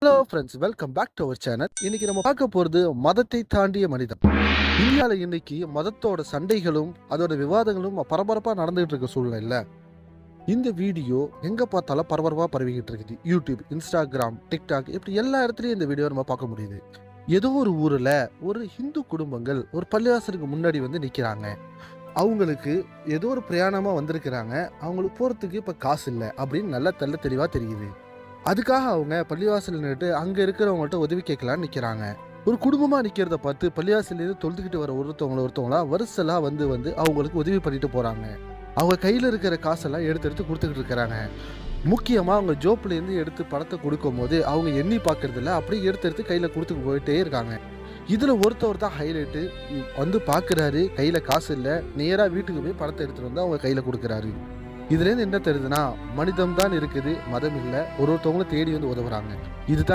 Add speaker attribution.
Speaker 1: Hello friends, welcome back to our channel. இன்னைக்கு நம்ம பார்க்க போறது மதத்தை தாண்டிய மனிதன். இந்தியாவில் இன்னைக்கு மதத்தோட சண்டைகளும் அதோட விவாதங்களும் பரபரப்பாக நடந்துகிட்டு இருக்க சூழ்நிலை. இந்த வீடியோ எங்க பார்த்தாலும் பரபரப்பாக பரவிக்கிட்டு இருக்குது. யூடியூப், இன்ஸ்டாகிராம், டிக்டாக் இப்படி எல்லா இடத்துலையும் இந்த வீடியோ நம்ம பார்க்க முடியுது. ஏதோ ஒரு ஊர்ல ஒரு ஹிந்து குடும்பங்கள் ஒரு பள்ளிவாசலுக்கு முன்னாடி வந்து நிற்கிறாங்க. அவங்களுக்கு ஏதோ ஒரு பிரயாணமா வந்திருக்கிறாங்க. அவங்களுக்கு போறதுக்கு இப்ப காசு இல்லை அப்படின்னு நல்லா தெளிவா தெரியுது. அதுக்காக அவங்க பள்ளிவாசல் நின்றுட்டு அங்க இருக்கிறவங்கள்ட்ட உதவி கேட்கலான்னு நிக்கிறாங்க. ஒரு குடும்பமா நிக்கிறத பார்த்து பள்ளிவாசல்லேருந்து தொழுதுகிட்டு வர ஒருத்தவங்களா வருஷலா வந்து வந்து அவங்களுக்கு உதவி பண்ணிட்டு போறாங்க. அவங்க கையில இருக்கிற காசெல்லாம் எடுத்து கொடுத்துக்கிட்டு இருக்கிறாங்க. முக்கியமா அவங்க ஜோப்ல இருந்து எடுத்து பணத்தை கொடுக்கும் போது அவங்க எண்ணி பாக்குறதுல அப்படியே எடுத்து கையில கொடுத்து போயிட்டே இருக்காங்க. இதுல ஒருத்தவர் தான் ஹைலைட்டு. வந்து பாக்குறாரு, கையில காசு இல்லை, நேரா வீட்டுக்கு போய் பணத்தை எடுத்துட்டு வந்து அவங்க கையில கொடுக்குறாரு. இதுல இருந்து என்ன தெரியுதுன்னா, மனிதம் தான் இருக்குது, மதம் இல்லை. ஒருத்தவங்களும் தேடி வந்து உதவுறாங்க. இதுதான்